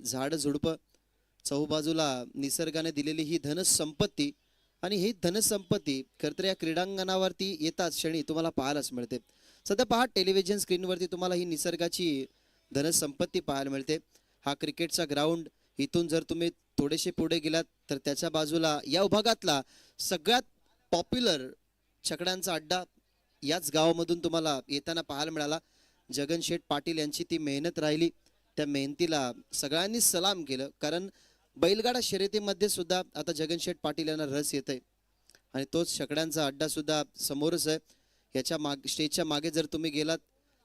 झाड झुडपं चहूबाजूला निसर्गाने दिलेली ही धनसंपत्ती आणि ही धनसंपत्ती खरतर या क्रीडांगणावरती येताच क्षणी तुम्हाला पाहायलाच मिळते. सध्या पहा टेलिव्हिजन स्क्रीनवरती तुम्हाला ही निसर्गाची धनसंपत्ती पाहायला मिळते. हा क्रिकेटचा ग्राउंड, इथून जर तुम्ही थोडेसे पुढे गेलात तर त्याच्या बाजूला या विभागातला सगळ्यात पॉप्युलर छकड्यांचा अड्डा याच गावामधून तुम्हाला येताना पाहायला मिळाला. जगनशेठ पाटील यांची ती मेहनत राहिली, त्या मेहनतीला सगळ्यांनी सलाम केलं. कारण बैलगाडा शर्यतीमध्ये सुद्धा आता जगनशेठ पाटील यांना रस येत आहे आणि तोच छकड्यांचा अड्डा सुद्धा समोरच आहे. याच्या स्टेजच्या मागे जर तुम्ही गेलात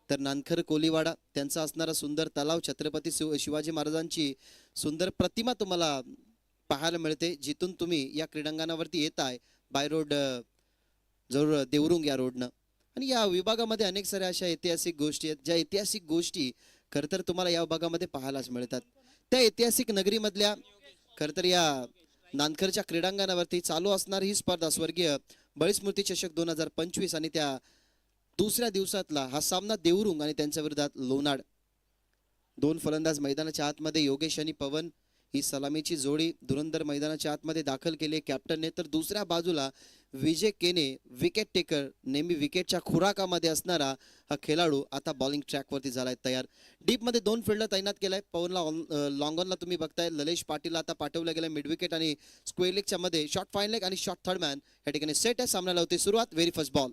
तर नानखर कोलीवाडा त्यांचा असणारा सुंदर तलाव, छत्रपती शिवाजी महाराजांची सुंदर प्रतिमा तुम्हाला पाहायला मिळते. जिथून तुम्ही या क्रीडांगणावरती येताय बाय रोड जरूर देवरुंग या रोडनं. आणि या विभागामध्ये अनेक साऱ्या अशा ऐतिहासिक गोष्टी आहेत, ज्या ऐतिहासिक गोष्टी खरतर तुम्हाला या विभागामध्ये पाहायलाच मिळतात. त्या ऐतिहासिक नगरीमधल्या खरतर या नानखरच्या क्रीडांगणावरती चालू असणारी ही स्पर्धा स्वर्गीय बळीस्मृती चषक 2025 आणि त्या दुसऱ्या दिवसातला हा सामना देवरुंग आणि त्यांच्या विरोधात लोणाड. दोन फलंदाज मैदानाच्या आतमध्ये योगेश आणि पवन ही सलामीची जोडी धुरंधर मैदानाच्या आतमध्ये दाखल केले कॅप्टनने. तर दुसऱ्या बाजूला विजय केने विकेट टेकर, नेहमी विकेटच्या खुराकामध्ये असणारा हा खेळाडू आता बॉलिंग ट्रॅकवरती झालाय तयार. डीपमध्ये दोन फिल्डर तैनात केलाय. पवनला लॉंग ऑनला तुम्ही बघताय. ललेश पाटीलला आता पाठवलं गेलं मिड विकेट आणि स्क्वेअर लेगच्या मध्ये शॉर्ट फाईन लेग आणि शॉर्ट थर्ड मॅन या ठिकाणी सेट आहे. सामन्याला होते सुरुवात. व्हेरी फर्स्ट बॉल,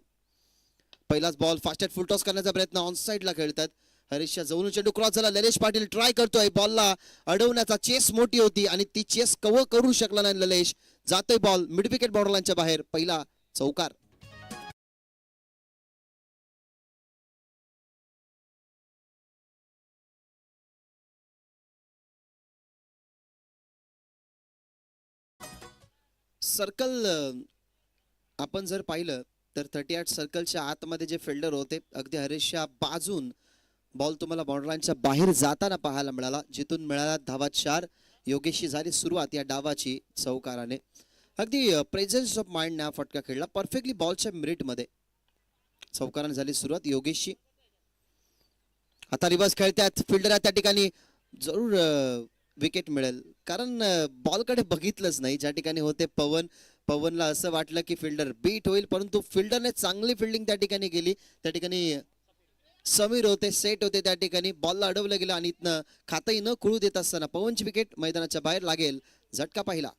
पहिलाच बॉल फास्ट फुल टॉस करण्याचा प्रयत्न ऑन साईडला खेळतात. हरीशच्या जवळून चेंडू क्रॉस झाला. ललेश पाटील ट्राय करतोय बॉलला अडवण्याचा, चेस मोठी होती आणि ती चेस कव्हर करू शकला नाही ललेश. जातोय बॉल मिड विकेट बॉर्डरलाईनच्या बाहेर, पहिला चौकार. सर्कल आपण जर पाहिलं तर 38 सर्कलच्या आतमध्ये जे फिल्डर होते अगदी हरीशच्या बाजून बॉल तुम्हाला बॉर्डरलाईनच्या बाहेर जाताना पाहायला मिळाला, जिथून मिळाला धावा 4. योगेशची झाली सुरुवात या डावाची चौकाराने. अगदी प्रेझेन्स ऑफ माइंड ना फटका खेळला परफेक्टली बॉलच्या मिरिटमध्ये. चौकाराने झाली सुरुवात योगेशची. आता रिव्हर्स खेळतात फिल्डर त्या ठिकाणी जरूर विकेट मिळेल, कारण बॉलकडे बघितलंच नाही. ज्या ठिकाणी होते पवनला असं वाटलं की फिल्डर बीट होईल, परंतु फिल्डरने चांगली फिल्डिंग त्या ठिकाणी केली. त्या ठिकाणी समीर होते, सेट होते, त्या ठिकाणी बॉलला अडवलं गेलं आणि इथनं खातही न खुळू देत असताना पवनची विकेट मैदानाच्या बाहेर लागेल. झटका पाहिला.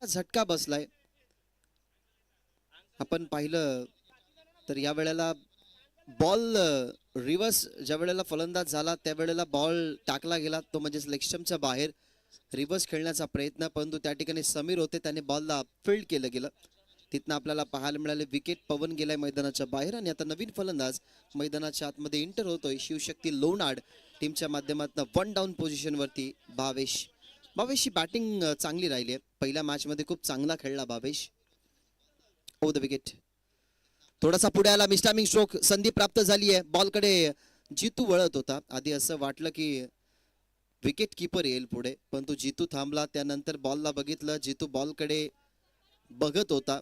झटका बसलाय. आपण पाहिलं तर या वेळेला बॉल रिव्हर्स ज्या वेळेला फलंदाज झाला त्यावेळेला बॉल टाकला गेला, तो म्हणजे सिलेक्शनच्या बाहेर रिव्हर्स खेळण्याचा प्रयत्न, परंतु त्या ठिकाणी समीर होते, त्याने बॉलला फील्ड केलं गेलं. तिथनं आपल्याला पाहायला मिळाले विकेट. पवन गेलाय मैदानाच्या बाहेर आणि आता नवीन फलंदाज मैदानाच्या आतमध्ये एंटर होतोय. शिवशक्ती लोणाड टीमच्या माध्यमातून वन डाऊन पोझिशनवरती भावेशची बॅटिंग चांगली राहिली आहे. पहिल्या मॅचमध्ये खूप चांगला खेळला भावेश. ओ द विकेट. थोडासा पुढे आला, मिस्टामिंग स्ट्रोक संधी प्राप्त झाली आहे. बॉलकडे जितू वळत होता. आधी असं वाटलं की विकेट कीपर येईल पुढे, परंतु जितू थांबला. त्यानंतर बॉलला बघितलं, जितू बॉलकडे बघत होता,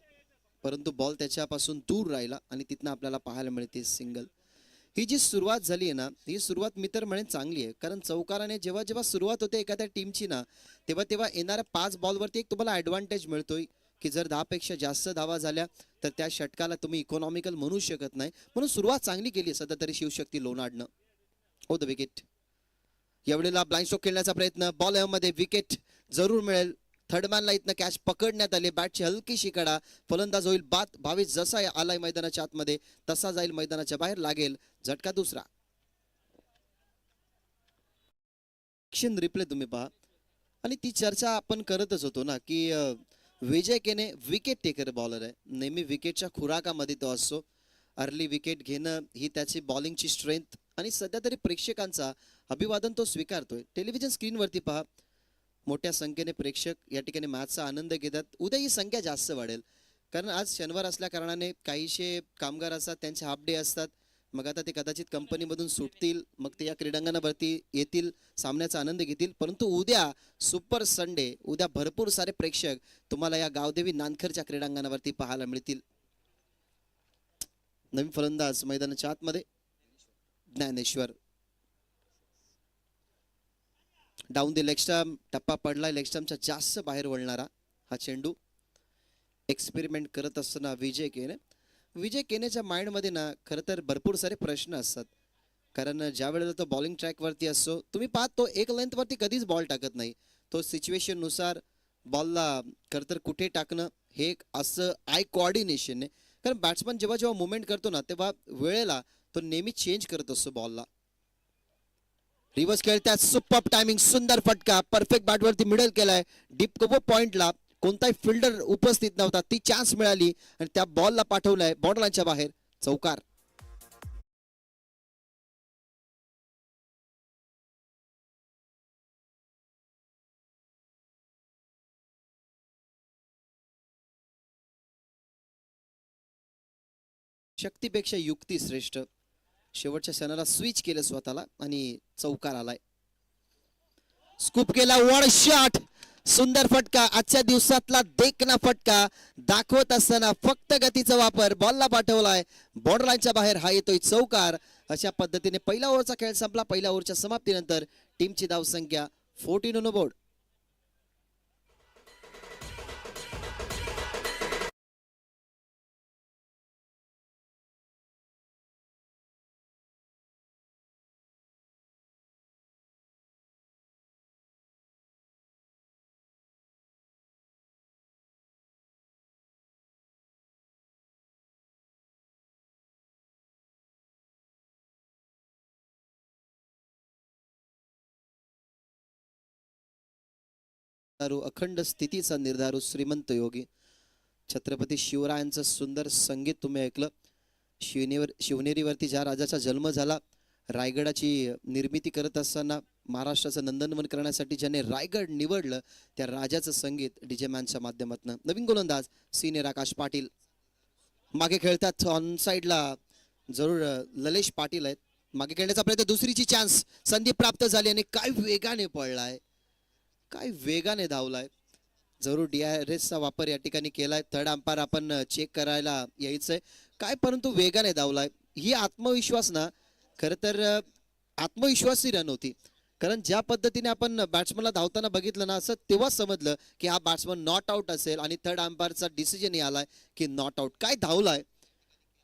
परंतु बॉल त्याच्यापासून दूर राहिला आणि तिथनं आपल्याला पाहायला मिळते सिंगल. ही जी सुरुवात झाली आहे ना, ही सुरुवात मी तर म्हणेन चांगली आहे, कारण चौकाराने जेव्हा जेव्हा सुरुवात होते एखाद्या टीमची ना, तेव्हा तेव्हा येणाऱ्या 5 बॉलवरती एक तुम्हाला ॲडव्हान्टेज मिळतोय की जर 10 पेक्षा जास्त धावा झाल्या तर त्या षटकाला तुम्ही इकॉनॉमिकल म्हणू शकत नाही. म्हणून सुरुवात चांगली केली सध्या तरी शिवशक्ती लोणाडनं. ओ द विकेट. यावेळेला ब्लाइंड स्ट्रोक खेळण्याचा प्रयत्न, बॉल मध्ये विकेट जरूर मिळेल. थर्डमॅनला इथनं कॅच पकडण्यात आले. बॅटची हलकीशी कडा, फलंदाज होईल बाद. भावेश जसा आलाय मैदानाच्या आतमध्ये तसा जाईल मैदानाच्या बाहेर, लागेल झटका दुसरा. रिप्ले तुम्ही पहा आणि ती चर्चा आपण करतच होतो ना की विजय केने विकेट टेकर बॉलर आहे. नेहमी विकेटच्या खुराकामध्ये तो असतो. अर्ली विकेट घेणं ही त्याची बॉलिंगची स्ट्रेंथ आणि सध्या तरी प्रेक्षकांचा अभिवादन तो स्वीकारतोय. टेलिव्हिजन स्क्रीनवरती पहा, मोठ्या संख्येने प्रेक्षक या ठिकाणी मॅचचा आनंद घेतात. उद्या ही संख्या जास्त वाढेल, कारण आज शनिवार असल्या कारणाने काहीशे कामगार असतात, त्यांचे हाफ डे असतात. मग आता ते कदाचित कंपनीमधून सुटतील, मग ते या क्रीडांगणावरती येतील, सामन्याचा आनंद घेतील. परंतु उद्या सुपर संडे, उद्या भरपूर सारे प्रेक्षक तुम्हाला या गावदेवी नानखरच्या क्रीडांगणावरती पाहायला मिळतील. नवीन फलंदाज मैदानाच्या आतमध्ये Dnyaneshwar. Down the leg stump, टप्पा पडलाय लेग स्टंपच्या जास्त बाहेर वळणारा हा चेंडू. एक्सपेरिमेंट करत असताना विजय केनेच्या माइंडमध्ये ना खरं तर भरपूर सारे प्रश्न असतात. कारण ज्या वेळेला तो बॉलिंग ट्रॅकवरती असतो, तुम्ही पाहत तो एक लेंथवरती कधीच बॉल टाकत नाही. तो सिच्युएशननुसार बॉलला खरं तर कुठे टाकणं हे एक असं आय कोऑर्डिनेशन आहे. कारण बॅट्समन जेव्हा जेव्हा मुवमेंट करतो ना तेव्हा वेळेला तो नेहमी चेंज करत असतो बॉलला. रिव्हर्स खेळतात, सुपर टायमिंग, सुंदर फटका, परफेक्ट बॅटवरती मिडल केलाय. डीप कव्हर पॉइंटला कोणताही फिल्डर उपस्थित नव्हता, ती चान्स मिळाली आणि त्या बॉलला पाठवलाय बॉर्डरलाईनच्या बाहेर, चौकार. शक्तीपेक्षा युक्ती श्रेष्ठ. शेवटच्या क्षणाला स्विच केलं स्वतःला आणि चौकार आलाय. स्कूप केला, वन शॉट, सुंदर फटका, आजच्या दिवसातला देखना फटका दाखवत असताना फक्त गतीचा वापर, बॉलला पाठवलाय बॉर्डरलाईनच्या बाहेर, हा येतोय चौकार. अशा पद्धतीने पहिला ओव्हरचा खेळ संपला. पहिल्या ओव्हरच्या समाप्तीनंतर टीमची धावसंख्या 14 ऑन बोर्ड. अखंड स्थितीचा निर्धारू श्रीमंत योगी छत्रपती शिवरायांचं सुंदर संगीत तुम्ही ऐकलं. शिवनेरीवरती ज्या राजाचा जन्म झाला, रायगडाची निर्मिती करत असताना महाराष्ट्राचं नंदनवन करण्यासाठी ज्याने रायगड निवडलं, त्या राजाचं संगीत डीजे मॅनच्या माध्यमातून. नवीन गोलंदाज सिनियर आकाश पाटील मागे खेळतात. ऑन साइडला जरूर ललेश पाटील आहेत. मागे खेळण्याचा प्रयत्न, दुसरीची चान्स, संधी प्राप्त झाली आणि काय वेगाने पळलाय, काय वेगाने धावलाय. जरूर DRS चा वापर या ठिकाणी केलाय. थर्ड अंपायर आपण चेक करायला यायचंय काय, परंतु वेगाने धावलाय. ही आत्मविश्वास ना खरं तर आत्मविश्वासी रन होती. कारण ज्या पद्धतीने आपण बॅट्समनला धावताना बघितलं ना, असं तेव्हा समजलं की हा बॅट्समन नॉट आउट असेल आणि थर्ड अंपायरचा डिसिजन आलाय की नॉट आउट. काय धावलाय.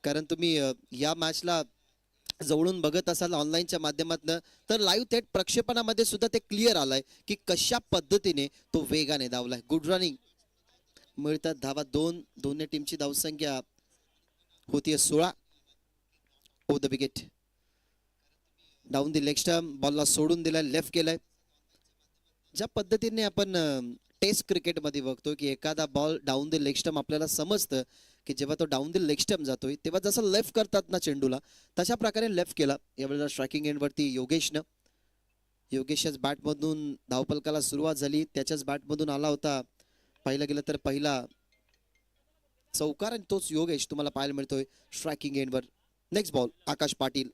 कारण तुम्ही या मॅचला जवळून बघत असाल ऑनलाईनच्या माध्यमातून, तर लाईव्ह थेट प्रक्षेपणामध्ये सुद्धा ते क्लिअर आलंय की कशा पद्धतीने तो वेगाने धावलाय. Good running. मिळतात धावा दोन्ही टीमची धावसंख्या होतीये 16. Over the wicket. Down the leg stump, बॉलला सोडून दिलाय, लेफ्ट केलाय. ज्या पद्धतीने आपण टेस्ट क्रिकेटमध्ये बघतो की एखादा ball down the leg stump आपल्याला समजतं की जेव्हा तो डाऊन द लेग स्टंप जातोय तेव्हा जसं लेफ्ट करतात ना चेंडूला, तशा प्रकारे लेफ्ट केला. यावेळेला स्ट्रायकिंग एंडवरती योगेशच बॅटमधून धावपलकाला सुरुवात झाली, त्याच्याच बॅटमधून आला होता. पाहिलं गेलं तर पहिला चौकार आणि तोच योगेश तुम्हाला पाहायला मिळतोय स्ट्रायकिंग एंडवर. नेक्स्ट बॉल आकाश पाटील.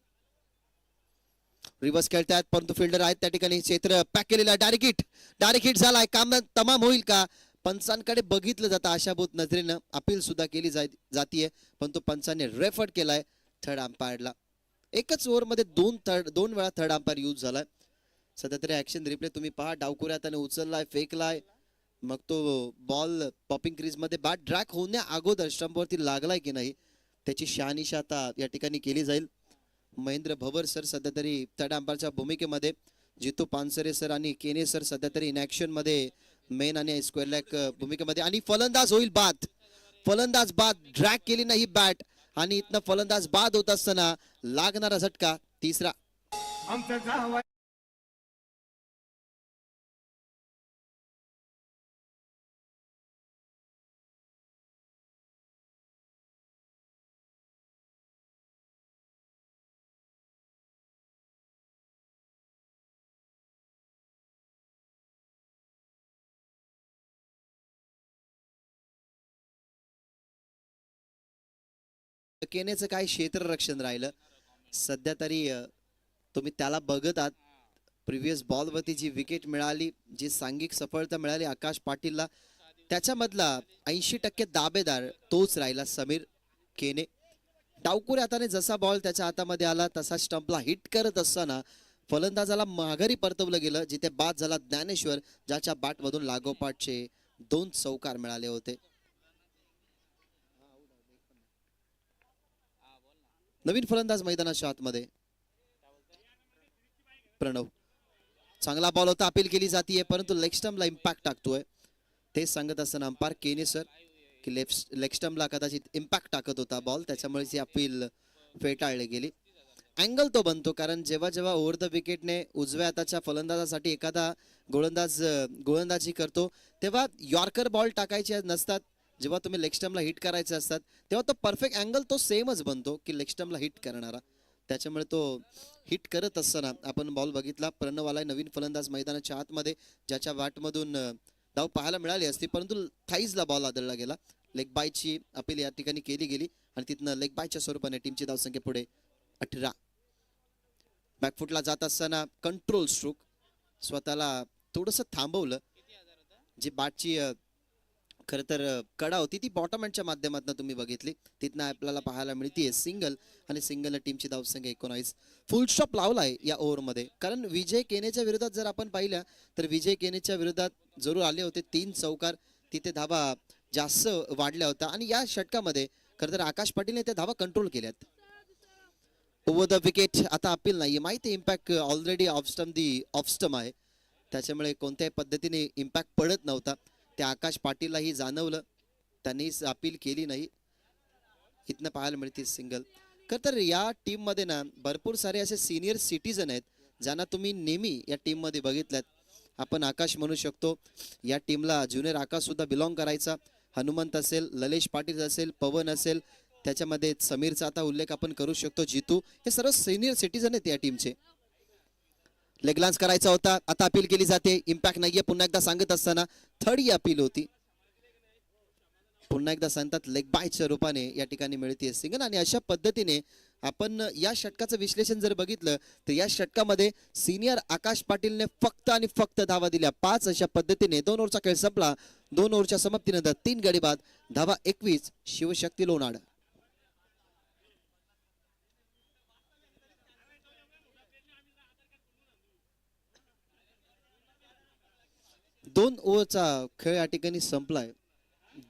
रिव्हर्स खेळतात परंतु फिल्डर आहेत त्या ठिकाणी. क्षेत्र पॅक केलेला, डायरेक्ट हिट झालाय. काम तमाम होईल का. पंचांकडे बघितलं जातं आशाभूत नजरेनं, अपील सुद्धा केली जातीये, पण तो पंचाने रेफर केलाय थर्ड अंपायरला. एकच ओव्हरमध्ये दोन वेळा थर्ड अंपायर यूज झालाय. सध्या तरी ऍक्शन रिप्ले तुम्ही पहा. डावकुऱ्या त्याने उचललाय, फेकलाय, मग तो बॉल पॉपिंग क्रीज मध्ये बॅट ड्रॅक होण्या अगोदर स्टंपवरती लागलाय की नाही त्याची शहानिशा आता या ठिकाणी केली जाईल. महेंद्र भवर सर सध्या तरी थर्ड अंपायरच्या भूमिकेमध्ये, जितू पानसरे सर आणि केने सर सध्या तरी इन ऍक्शन मध्ये मेन आणि स्क्वेअर लॅक भूमिकेमध्ये. आणि फलंदाज होईल बाद. फलंदाज बाद. ड्रॅग केली नाही बॅट आणि इथनं फलंदाज बाद होत असताना लागणारा झटका तिसरा. केनेचं काय क्षेत्ररक्षण राहिलं. सध्या तरी तुम्ही त्याला बघत आहात. प्रिव्हियस बॉलवरती जी विकेट मिळाली, जी सांघिक सफलता मिळाली आकाश पाटीलला, त्याच्यामधला 80% दावेदार तोच राहिला समीर केने. डावकुऱ्या हाताने जसा बॉल त्याच्या हातामध्ये आला तसा स्टंपला हिट करत असताना फलंदाजाला माघारी परतवलं गेलं, जिथे बाद झाला ज्ञानेश्वर, ज्याच्या बॅटमधून लागोपाठचे 2 चौकार मिळाले होते. नवीन फलंदाज मैदानाच्या आतमध्ये प्रणव. चांगला बॉल होता, अपील केली जाते परंतु लेग स्टंपला इम्पॅक्ट टाकतोय. ते सांगत असताना अंपायर केने सर की लेग स्टंपला कदाचित इम्पॅक्ट टाकत होता बॉल, त्याच्यामुळे ही अपील फेटाळली गेली. अँगल तो बनतो कारण जेव्हा जेव्हा ओव्हर द विकेटने उजव्या हाताच्या फलंदाजासाठी एखादा गोलंदाजी करतो तेव्हा यॉर्कर बॉल टाकायचे नसतात. जेव्हा तुम्ही लेग स्टंपला हिट करायचे असतात तेव्हा तो परफेक्ट अँगल तो सेमच बनतो की लेग स्टंपला हिट करणारा. त्याच्यामुळे तो हिट करत असताना आपण बॉल बघितला. प्रणव नवीन फलंदाज मैदानाच्या आतमध्ये, ज्याच्या बॅटमधून धाव पाहायला मिळाली असती परंतु थाईजला बॉल आदळला गेला. लेग बायची अपील या ठिकाणी केली गेली आणि तिथनं लेग बायच्या स्वरूपाने टीमची धावसंख्या पुढे 18. बॅकफुटला जात असताना कंट्रोल स्ट्रोक, स्वतःला थोडंसं थांबवलं. जी बॅटची खरं तर कडा होती ती बॉटम हँडच्या माध्यमातून तुम्ही बघितली, तिथनं आपल्याला पाहायला मिळतीये सिंगल आणि सिंगलने टीमची धावसंख्या 19. फुल स्टॉप लावलाय या ओव्हरमध्ये, कारण विजय केनेच्या विरोधात जर आपण पाहिल्या तर विजय केनेच्या विरोधात जरूर आले होते 3 चौकार, तिथे धावा जास्त वाढल्या होत्या आणि या षटकामध्ये खरं तर आकाश पाटीलने त्या धावा कंट्रोल केल्यात. ओव्हर द विकेट आता अपील नाहीये, माहिती इम्पॅक्ट ऑलरेडी ऑफस्टम आहे, त्याच्यामुळे कोणत्याही पद्धतीने इम्पॅक्ट पडत नव्हता. त्या आकाश पाटीललाही जाणवलं, त्यांनी अपील केली नाही. इथनं पाहायला मिळते सिंगल. खरं तर या टीम मध्ये ना भरपूर सारे असे सिनियर सिटीजन आहेत ज्यांना तुम्ही नेहमी या टीम मध्ये बघितल्यात. आपण आकाश म्हणू शकतो, या टीमला ज्युनियर आकाश सुद्धा बिलॉंग करायचा. हनुमंत असेल, ललेश पाटील असेल, पवन असेल, त्याच्यामध्ये समीरचा आता उल्लेख आपण करू शकतो, जितू, हे सर्व सिनियर सिटीजन आहेत या टीमचे. लेगलान्स करायचा होता, आता अपील केली जाते, इम्पॅक्ट नाहीये. पुन्हा एकदा सांगत असताना थर्ड ही अपील होती. पुन्हा एकदा सांगतात लेग बायच्या रूपाने या ठिकाणी मिळते सिंगल. आणि अशा पद्धतीने आपण या षटकाचं विश्लेषण जर बघितलं तर या षटकामध्ये सिनियर आकाश पाटीलने फक्त आणि फक्त धावा दिल्या 5. अशा पद्धतीने 2 ओव्हरचा खेळ संपला. 2 ओव्हरच्या समाप्तीनंतर 3 गडी बाद, धावा 21, शिवशक्ती लोणाड. 2 ओव्हरचा खेळ या ठिकाणी संपलाय.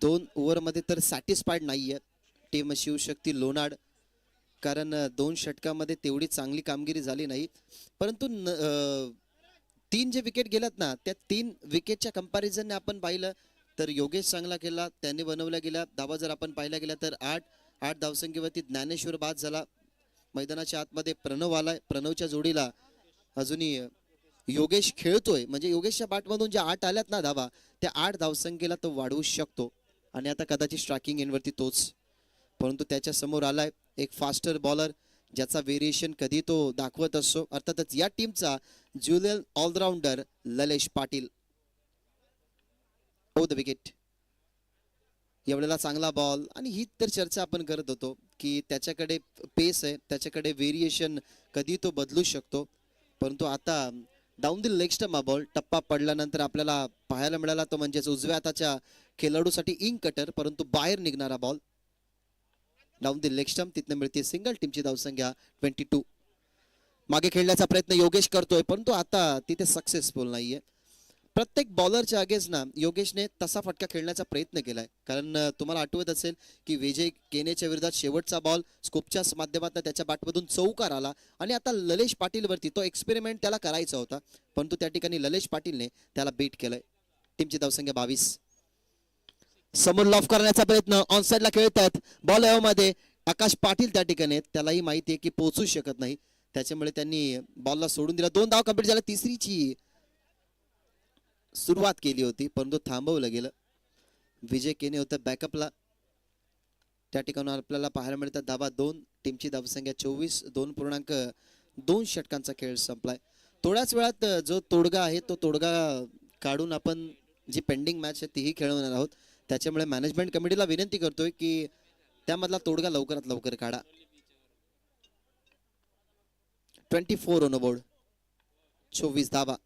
2 ओव्हरमध्ये तर सॅटिस्फाईड नाहीये टीम शिवशक्ती लोणाड, कारण 2 षटकामध्ये तेवढी चांगली कामगिरी झाली नाही. परंतु 3 जे विकेट गेल्यात ना, त्या 3 विकेटच्या कंपॅरिझनने आपण पाहिलं तर योगेश चांगला केला, त्यांनी बनवल्या गेल्या धावा जर आपण पाहिल्या गेल्या तर 8 धावसंख्येवरती ज्ञानेश्वर बाद झाला. मैदानाच्या आतमध्ये प्रणव आलाय, प्रणवच्या जोडीला अजूनही योगेश खेळतोय, म्हणजे योगेशच्या बॅटमधून ज्या 8 आल्यात ना धावा, त्या 8 धावसंख्येला तो वाढवू शकतो. आणि आता कदाचित स्ट्रायकिंग एंडवरती तोच, परंतु त्याच्या समोर आलाय एक फास्टर बॉलर ज्याचा व्हेरिएशन कधी तो दाखवत असतो, अर्थातच या टीमचा junior allrounder Lalesh Patil. Over the wicket. एवढ्याला चांगला बॉल, आणि ही तर चर्चा आपण करत होतो की त्याच्याकडे पेस आहे, त्याच्याकडे व्हेरिएशन कधी तो बदलू शकतो. परंतु आता डाऊन द लेग स्टंप हा बॉल टप्पा पडल्यानंतर आपल्याला पाहायला मिळाला तो म्हणजेच उजव्या हाताच्या खेळाडूसाठी इंग कटर, परंतु बाहेर निघणारा ball down the leg stump, तिथनं मिळते सिंगल. टीमची धावसंख्या 22. मागे खेळण्याचा प्रयत्न योगेश करतोय परंतु आता तिथे सक्सेसफुल नाहीये. प्रत्येक बॉलरच्या अगेन्स्ट ना योगेशने तसा फटका खेळण्याचा प्रयत्न केलाय, कारण तुम्हाला आठवत असेल की विजय केनेच्या विरोधात शेवटचा बॉल स्कोपच्या माध्यमातून त्याच्या बॅटमधून चौकार आला, आणि आता ललेश पाटील वरती तो एक्सपेरिमेंट त्याला करायचा होता, परंतु त्या ठिकाणी ललेश पाटीलने त्याला बीट केलंय. टीमची धावसंख्या 22. समोर लॉफ करण्याचा प्रयत्न, ऑन साइडला खेळतात बॉल मध्ये आकाश पाटील त्या ठिकाणी, त्यालाही माहिती आहे की पोहोचू शकत नाही, त्याच्यामुळे त्यांनी बॉलला सोडून दिला. 2 धाव कंप्लीट झाल्या, तिसरीची सुरुवात केली होती परंतु थांबवलं गेलं. विजय केने होतं बॅकअपला. त्या ठिकाणी आपल्याला पाहायला मिळतात धावा 2. टीमची धावसंख्या 24. 2.2 षटकांचा खेळ संपलाय. थोड्याच वेळात जो तोडगा आहे तो तोडगा काढून आपण जी पेंडिंग मॅच आहे तीही खेळवणार आहोत, त्याच्यामुळे मॅनेजमेंट कमिटीला विनंती करतोय की त्यामधला तोडगा लवकरात लवकर काढा. 24 ऑन बोर्ड, 24 धावा.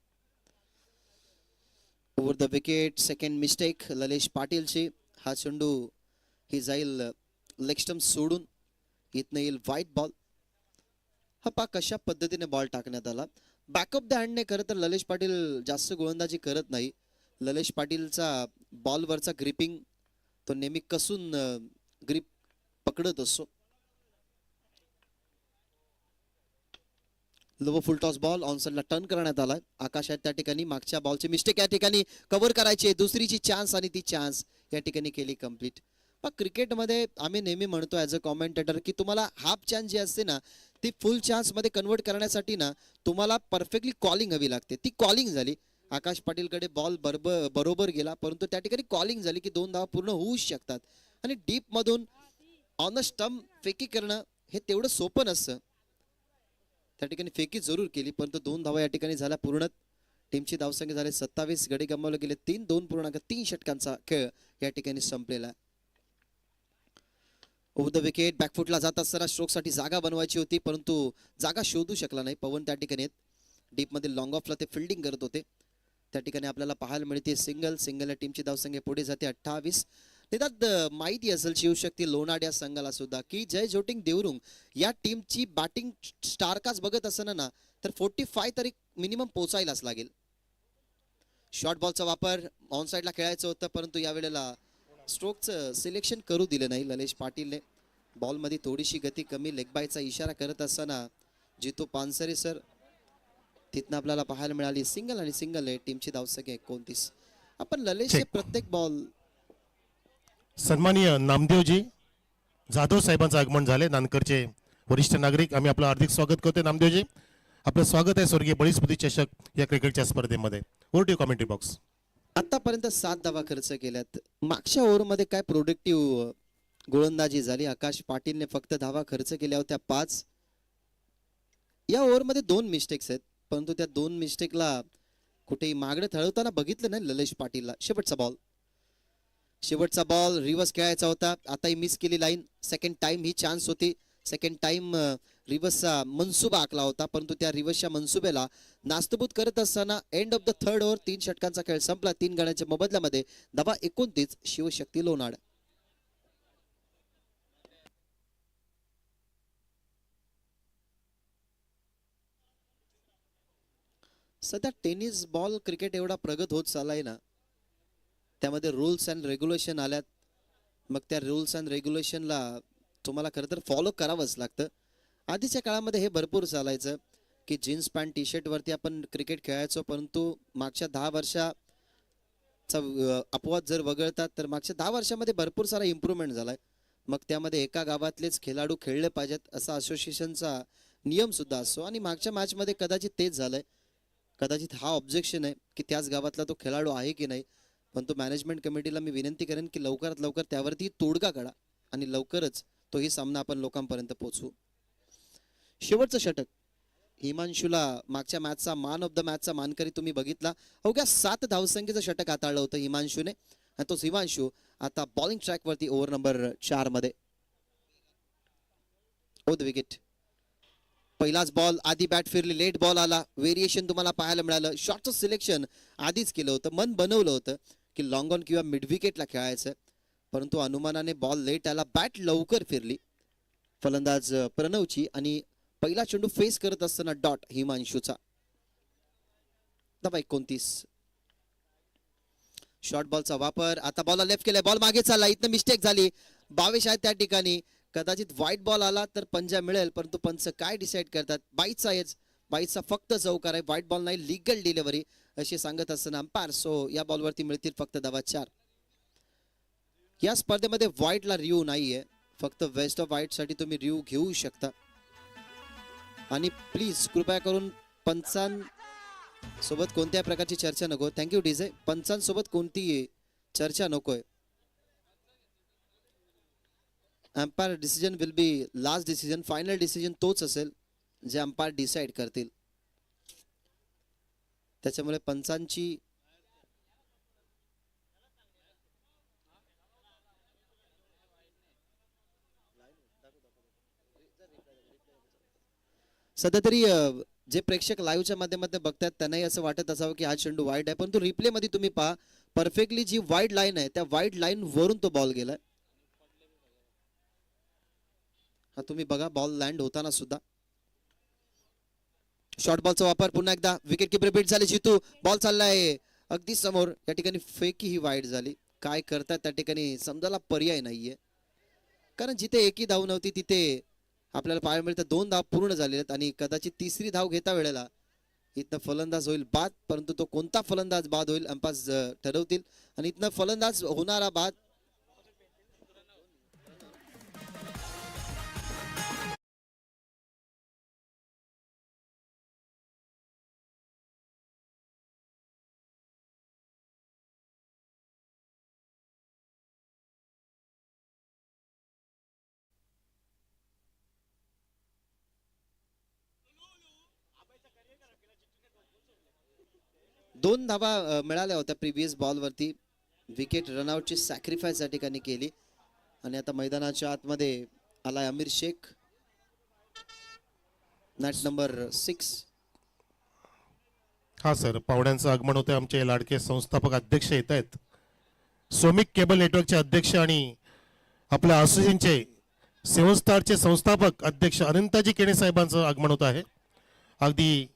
Over the wicket, second mistake Lalesh पाटीलची. हा चेंडू ही जाईल लेग स्टंप सोडून, इथनं येईल व्हाईट बॉल. हा पा कशा पद्धतीने बॉल टाकण्यात आला. बॅकअप द हँडने खरं तर ललेश पाटील जास्त गोलंदाजी करत नाही. ललेश पाटीलचा बॉलवरचा ग्रिपिंग तो नेहमी कसून ग्रिप पकडत असतो. Low full toss ball on साइडला टर्न करण्यात आला. आकाश आहेत त्या ठिकाणी. मागच्या बॉलची मिस्टेक या ठिकाणी कव्हर करायची. दुसरीची चान्स आणि ती चान्स या ठिकाणी केली कंप्लीट. पण क्रिकेटमध्ये आम्ही नेहमी म्हणतो ॲज अ कॉमेंटेटर की तुम्हाला हाफ चान्स जी असते ना ती फुल चान्समध्ये कन्वर्ट करण्यासाठी ना तुम्हाला परफेक्टली कॉलिंग हवी लागते. ती कॉलिंग झाली. आकाश पाटीलकडे बॉल बरोबर गेला, परंतु त्या ठिकाणी कॉलिंग झाली की 2 धावा पूर्ण होऊ शकतात. आणि डीपमधून ऑन अ स्टंप फेकी करणं हे तेवढं सोपं नसतं. त्या ठिकाणी फेकी जरूर केली, परंतु 2 धावा या ठिकाणी झाल्या पूर्ण. टीमची धावसंख्या झाले 27. गडी गमावले गेले 3. 2.3 षटकांचा खेळ या ठिकाणी संपलेला. ओव्हर द विकेट, बॅकफुटला जात असताना स्ट्रोकसाठी जागा बनवायची होती, परंतु जागा शोधू शकला नाही. पवन त्या ठिकाणी डीप मध्ये लॉंग ऑफला ते फिल्डिंग करत होते. त्या ठिकाणी आपल्याला पाहायला मिळते सिंगल या टीमची धावसंख्या पुढे जाते 28. त्यात माहिती असेल शिवशक्ती लोणाड या संघाला सुद्धा की जय जोटिंग देवरुंग या टीमची बॅटिंग स्टारकाच बघत असताना ना तर 45 तरी मिनिमम पोचायलाच लागेल. शॉर्ट बॉलचा वापर ऑन साइडला खेळायचं होतं, परंतु यावेळेला स्ट्रोकचं सिलेक्शन करू दिलं नाही ललेश पाटीलने. बॉलमध्ये थोडीशी गती कमी, लेग बायचा इशारा करत असताना जितू पानसरे सर तिथनं आपल्याला पाहायला मिळाली सिंगल आणि सिंगल आहे. टीमची धावसंख्या 29. आपण ललेशचे प्रत्येक बॉल. सन्माननीय नामदेवजी जाधव साहेबांचं आगमन झाले. नानकरचे वरिष्ठ नागरिक, आम्ही आपलं हार्दिक स्वागत करतोय. नामदेवजी आपलं स्वागत आहे स्वर्गीय बळीस्मृती चषक या क्रिकेटच्या स्पर्धेमध्ये. Over to commentary box. आतापर्यंत 7 धावा खर्च केल्यात. मागच्या ओव्हरमध्ये काय प्रोडक्टिव्ह गोलंदाजी झाली. आकाश पाटीलने फक्त धावा खर्च केल्या होत्या 5. या ओव्हरमध्ये 2 मिस्टेक्स आहेत, परंतु त्या 2 मिस्टेकला कुठेही मागणं ठळवताना बघितलं नाही ललेश पाटीलला. शेवटचा बॉल रिव्हर्स खेळायचा होता. आताही मिस केली लाईन. सेकंड टाइम ही चान्स होती. सेकंड टाइम रिव्हर्सचा मनसुबा आखला होता, परंतु त्या रिव्हर्सच्या मनसुब्याला नास्तबूत करत असताना end of the third over 3 षटकांचा खेळ संपला. 3 गड्यांच्या मोबदल्यामध्ये धावा 29 शिवशक्ती लोणाड. सध्या टेनिस बॉल क्रिकेट एवढा प्रगत होत चाललाय ना, त्यामध्ये रूल्स अँड रेग्युलेशन आल्यात. मग त्या रूल्स अँड रेग्युलेशनला तुम्हाला खरं तर फॉलो करावंच लागतं. आधीच्या काळामध्ये हे भरपूर चालायचं की जीन्स पॅन्ट टी शर्टवरती आपण क्रिकेट खेळायचो, परंतु मागच्या 10 वर्षाचा अपवाद जर वगळतात तर मागच्या 10 वर्षामध्ये भरपूर सारा इम्प्रूव्हमेंट झालाय. मग त्यामध्ये एका गावातलेच खेळाडू खेळले पाहिजेत असा असोसिएशनचा नियम सुद्धा असतो. आणि मागच्या मॅचमध्ये कदाचित तेच झालंय. कदाचित हा ऑब्जेक्शन आहे की त्याच गावातला तो खेळाडू आहे की नाही, परंतु मॅनेजमेंट कमिटीला मी विनंती करेन की लवकरात लवकर त्यावरती तोडगा काढा आणि लवकरच तोही सामना आपण लोकांपर्यंत पोहोचवू. शेवटचं षटक हिमांशूला मागच्या मॅचचा मॅन ऑफ द मॅचचा मानकरी तुम्ही बघितला. अवघ्या 7 धावसंख्येचं षटक हाताळलं होतं हिमांशूने, आणि तोच हिमांशू आता बॉलिंग ट्रॅकवरती ओव्हर नंबर 4 मध्ये. ओ द विकेट. पहिलाच बॉल आधी बॅट फिरली, लेट बॉल आला. व्हेरिएशन तुम्हाला पाहायला मिळालं. शॉटचं सिलेक्शन आधीच केलं होतं, मन बनवलं होतं की लॉंग ऑन किंवा मिड विकेटला खेळायचं, परंतु अनुमानाने बॉल लेट आला, बॅट लवकर फिरली फलंदाज प्रणवची, आणि पहिला चेंडू फेस करत असताना डॉट हिमांशूचा. धावा 29. शॉर्ट बॉलचा वापर. आता बॉलला लेफ्ट केलाय, बॉल मागे चालला, इथनं मिस्टेक झाली. 22 आहे त्या ठिकाणी. कदाचित व्हाईट बॉल आला तर पंजा मिळेल, परंतु पंच काय डिसाईड करतात. बाईचा फक्त चौकार आहे, व्हाईट बॉल नाही, लिगल डिलिव्हरी अशी सांगत असताना अंपायर. सो या बॉलवरती मिळतील फक्त धावा 4. या स्पर्धेमध्ये व्हाईटला रिव्ह्यू नाहीये, फक्त वेस्ट ऑफ व्हाईट साठी तुम्ही रिव्ह्यू घेऊ शकता. आणि प्लीज कृपया करून पंचांसोबत कोणत्या प्रकारची चर्चा नको. Thank you DJ. पंचांसोबत कोणती चर्चा नकोय. Umpire decision will be last decision, final decision तोच असेल जे अंपायर डिसाईड करतील. त्याच्यामुळे पंचांची सध्या तरी जे प्रेक्षक लाईव्हच्या माध्यमातून बघतात त्यांनाही असं वाटत असावं की हा चेंडू वाईड आहे, परंतु रिप्ले मध्ये तुम्ही पहा परफेक्टली जी वाईड लाईन आहे त्या वाईड लाईन वरून तो बॉल गेलाय. हा तुम्ही बघा बॉल लँड होताना सुद्धा. शॉर्ट बॉलचा वापर पुन्हा एकदा विकेट कीपर बीट झाले. जितू बॉल चाललाय अगदी समोर. या ठिकाणी फेकी ही वाईड झाली. काय करतात त्या ठिकाणी समजायला पर्याय नाहीये, कारण जिथे एकही धाव नव्हती तिथे आपल्याला पाहायला मिळतं 2 धाव पूर्ण झालेले आहेत आणि कदाचित तिसरी धाव घेता वेळेला इथनं फलंदाज होईल बाद, परंतु तो कोणता फलंदाज बाद होईल अंपायर ठरवतील आणि इथनं फलंदाज होणारा बाद दोन धावा मिळाल्या होत्या प्रिव्हियस बॉलवरती. विकेट रनआउटची सॅक्रिफाईस या ठिकाणी केली आणि आता मैदानाच्या आतमध्ये आलाय अमीर शेख, मॅच नंबर 6. हा सर, पाहुण्यांचं आगमन होते. आमचे लाडके संस्थापक अध्यक्ष येत आहेत. सोमिक केबल नेटवर्कचे अध्यक्ष आणि आपल्या असोसिएशनचे 7 स्टारचे संस्थापक अध्यक्ष अनंताजी केणे साहेबांचं आगमन होत आहे. अगदी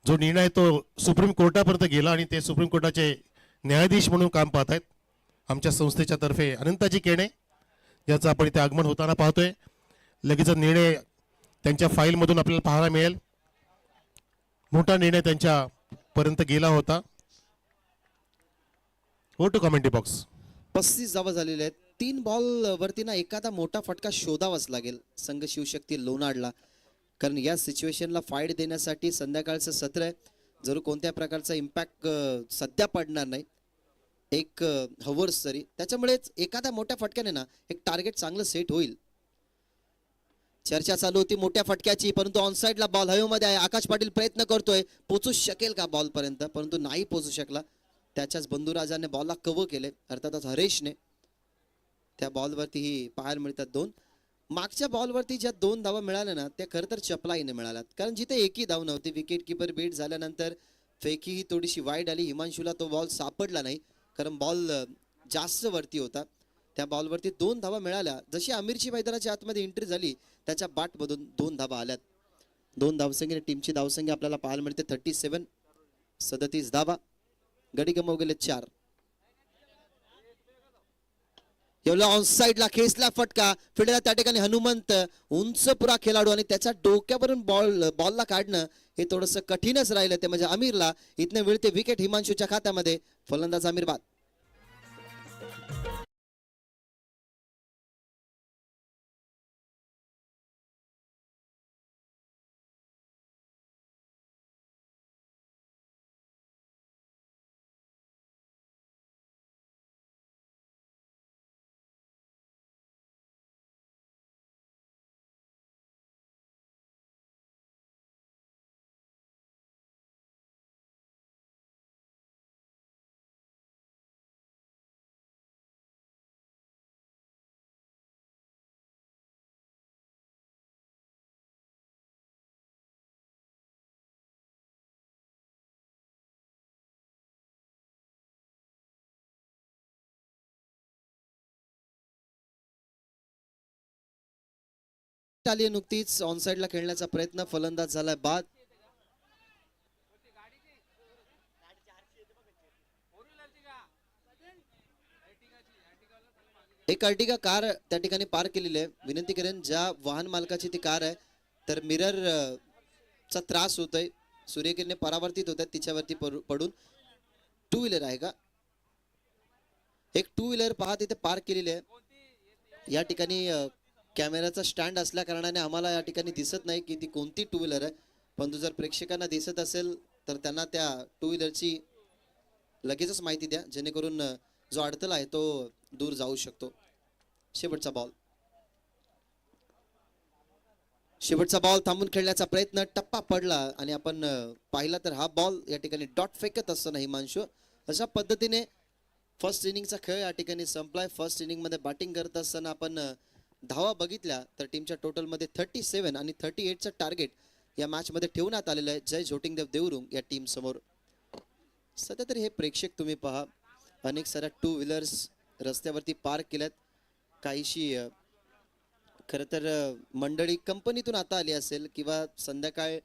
जो निर्णय तो सुप्रीम कोर्टापर्यंत गेला आणि ते सुप्रीम कोर्टाचे न्यायाधीश म्हणून काम पाहत आहेत. आमच्या संस्थेच्या तर्फे अनंताजी केणे याचं आपण इथे आगमन होताना पाहतोय. लगेच निर्णय त्यांच्या फाईलमधून आपल्याला पाहायला मिळेल. मोठा निर्णय त्यांच्यापर्यंत गेला होता. Go to commentary box. 35 धावा झालेल्या आहेत. 3 बॉल वरती ना एखादा मोठा फटका शोधावाच लागेल संघ शिवशक्ती लोणाडला, कारण या सिच्युएशनला फाईट देण्यासाठी संध्याकाळचं सत्र आहे. जरूर कोणत्या प्रकारचा इम्पॅक्ट सध्या पडणार नाही एक हवर्स तरी, त्याच्यामुळेच एखाद्या मोठ्या फटक्याने ना एक टार्गेट चांगलं सेट होईल. चर्चा चालू होती मोठ्या फटक्याची, परंतु ऑनसाइडला बॉल हवेमध्ये आहे. आकाश पाटील प्रयत्न करतोय पोचू शकेल का बॉल पर्यंत, परंतु नाही पोचू शकला. त्याच्याच बंधुराजाने बॉलला कव्हर केले, अर्थातच हरेशने. त्या बॉलवरतीही पाहायला मिळतात 2. मागच्या बॉलवरती ज्या 2 धावा मिळाल्या ना त्या खरं तर चपलाईने मिळाल्यात, कारण जिथे एकही धाव नव्हती. विकेट किपर बीट झाल्यानंतर फेकी ही थोडीशी वाईड आली. हिमांशूला तो बॉल सापडला नाही, कारण बॉल जास्त वरती होता. त्या बॉलवरती 2 धावा मिळाल्या. जशी आमिरची मैदानाच्या आतमध्ये एंट्री झाली त्याच्या बाटमधून 2 धावा आल्यात. 2 धावसंख्येने टीमची धावसंख्या आपल्याला पाहायला मिळते 37. 37 धावा. गडी गमाव गेले 4. ऑन साइडला खेचला फटका. फिल्डर त्या ठिकाणी हनुमंत उंच पुरा खेळाडू आणि त्याच्या डोक्यावरून बॉलला काढणं हे थोडंसं कठीणच राहिलं. ते म्हणजे आमिरला इथनं मिळते विकेट हिमांशूच्या खात्यामध्ये. फलंदाज आमिर बाद. आली नुकतीच ऑन साइडला खेळण्याचा प्रयत्न. फलंदाज झालाय बाद. एक अर्टिगा कार त्या ठिकाणी पार्क केलेली आहे. विनंती करेन ज्या वाहन मालकाची ती कार आहे तर मिरर चा त्रास होतोय. सूर्यकिरणे परावर्तित होतात तिच्यावरती पडून. 2 व्हीलर आहे का? एक 2 व्हीलर पहा तिथे पार्क केलेली आहे. या ठिकाणी कॅमेराचा स्टँड असल्या कारणाने आम्हाला या ठिकाणी दिसत नाही की ती कोणती 2 व्हीलर आहे, परंतु जर प्रेक्षकांना दिसत असेल तर त्यांना त्या 2 व्हीलरची लगेचच माहिती द्या, जेणेकरून जो अडथळा आहे तो दूर जाऊ शकतो. शेवटचा बॉल. शेवटचा बॉल थांबून खेळण्याचा प्रयत्न. टप्पा पडला आणि आपण पाहिला तर हा बॉल या ठिकाणी डॉट फेकत असताना हिमांशू अशा पद्धतीने फर्स्ट इनिंगचा खेळ या ठिकाणी संपलाय. फर्स्ट इनिंग मध्ये बॅटिंग करत असताना आपण धावा बघितल्या तर टीमच्या टोटल मध्ये 37 आणि 38चं टार्गेट या मॅच मध्ये ठेवण्यात आलेलं आहे जय झोटिंगदेव देवरुंग या टीम समोर. सध्या तरी हे प्रेक्षक तुम्ही पहा, अनेक साऱ्या 2 व्हीलर्स रस्त्यावरती पार्क केल्यात. काहीशी खरं तर मंडळी कंपनीतून आता आली असेल किंवा संध्याकाळ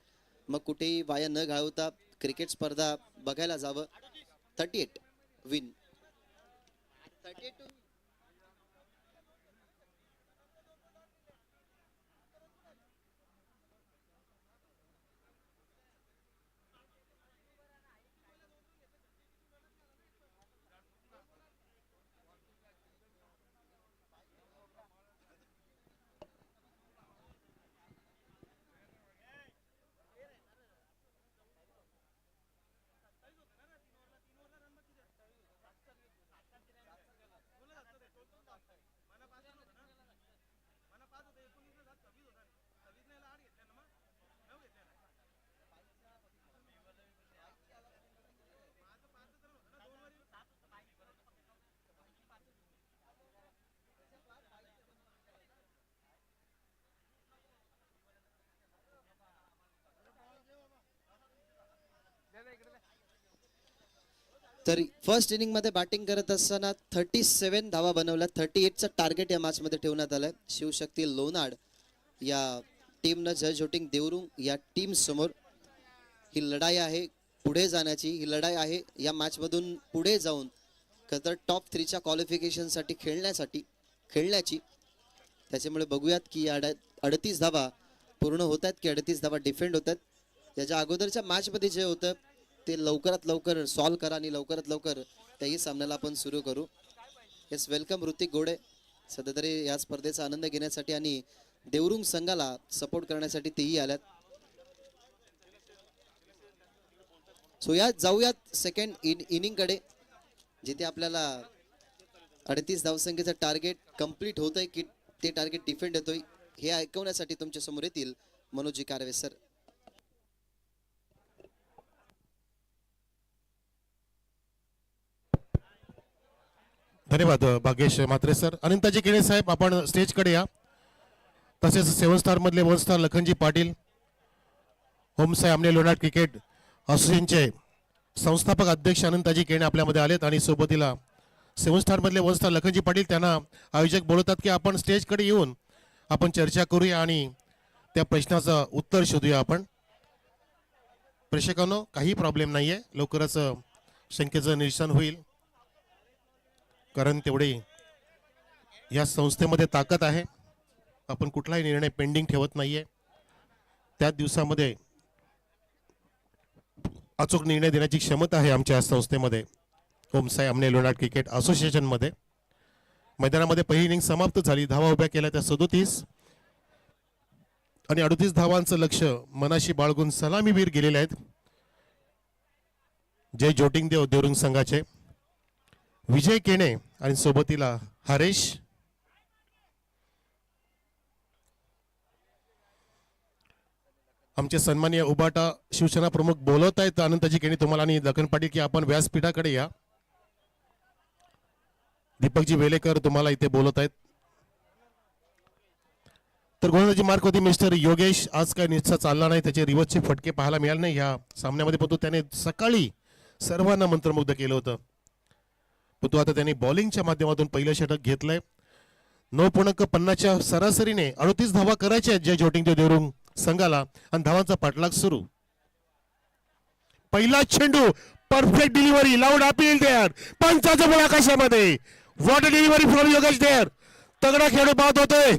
मग कुठेही वाया न घालवता क्रिकेट स्पर्धा बघायला जावं. 38 विन. 38 तर फर्स्ट इनिंग मध्ये बॅटिंग करत असताना 37 धावा बनवल्या. 38 चा टार्गेट या मॅच मध्ये ठेवण्यात आलाय. शिवशक्ती लोणाड या टीमनं जय झोटिंग देवरुंग या टीम समोर ही लढाई आहे पुढे जाण्याची. ही लढाई आहे या मॅच मधून पुढे जाऊन खरं टॉप 3 च्या क्वालिफिकेशन साठी खेळण्याची. त्याच्यामुळे बघूयात की 38 धावा पूर्ण होत आहेत की 38 धावा डिफेंड होत आहेत. याच्या अगोदरच्या मॅच मध्ये जे होतं ते लवकरात लवकर सॉल्व्ह करा आणि लवकरात लवकर त्याही सामन्याला आपण सुरू करू. येस, वेलकम ऋतिक गोडे. सध्या तरी या स्पर्धेचा आनंद घेण्यासाठी आणि देवरुंग संघाला सपोर्ट करण्यासाठी तेही आल्यात. सो या जाऊयात सेकंड इनिंग कडे, जिथे आपल्याला 38 धावसंख्येचं टार्गेट कंप्लीट होतंय की ते टार्गेट डिफेंड होतोय हे ऐकवण्यासाठी तुमच्या समोर येतील मनोजी कारवे सर. धन्यवाद भाग्येश म्हात्रे सर. अनंताजी केणे साहेब, आपण स्टेजकडे या. तसेच 7 स्टार मधले 1 स्टार लखनजी पाटील, होमसाई आमने लोणाड क्रिकेट असोसिएशनचे संस्थापक अध्यक्ष अनंताजी केणे आपल्यामध्ये आलेत आणि सोबतीला 7 स्टार मधले 1 स्टार लखनजी पाटील. त्यांना आयोजक बोलवतात की आपण स्टेजकडे येऊन आपण चर्चा करूया आणि त्या प्रश्नाचं उत्तर शोधूया. आपण प्रेक्षकांनो, काही प्रॉब्लेम नाहीये, लवकरच शंकेचं निरसन होईल, कारण तेवढे या संस्थेमध्ये ताकद आहे. आपण कुठलाही निर्णय पेंडिंग ठेवत नाहीये. त्याच दिवसामध्ये अचूक निर्णय देण्याची क्षमता आहे आमच्या या संस्थेमध्ये, होमसाई आमने लोणाड क्रिकेट असोसिएशन मध्ये. मैदानामध्ये पहिली इनिंग समाप्त झाली. धावा उभ्या केल्या त्या 37 आणि 38 धावांचं लक्ष मनाशी बाळगून सलामीवीर गेलेले आहेत जय झोटिंग देवरुंग संघाचे विजय केणे आणि सोबतीला हरेश. आमचे सन्माननीय उबाटा शिवसेना प्रमुख बोलवत आहेत अनंताजी केणे तुम्हाला आणि लखन पाटील की आपण व्यासपीठाकडे या. दीपकजी वेलेकर तुम्हाला इथे बोलत आहेत. तर गोलंदाजी मार्क होती मिस्टर योगेश. आज काय निश्चित चालला नाही, त्याचे रिवर्सचे फटके पाहायला मिळाले नाही या सामन्यामध्ये, परंतु त्याने सकाळी सर्वांना मंत्रमुग्ध केलं होतं. परंतु आता त्यांनी बॉलिंगच्या माध्यमातून पहिलं षटक घेतलंय. 9.50च्या सरासरीने 38 धावा करायच्या जय झोटिंग देवरुंग संघाला आणि धावांचा पाठलाग सुरू. पहिला चेंडू, perfect delivery, loud appeal there, पंचाचं बळ आकाशामध्ये. What a delivery from Yogesh there. तगडा खेळू पाहत होतोय.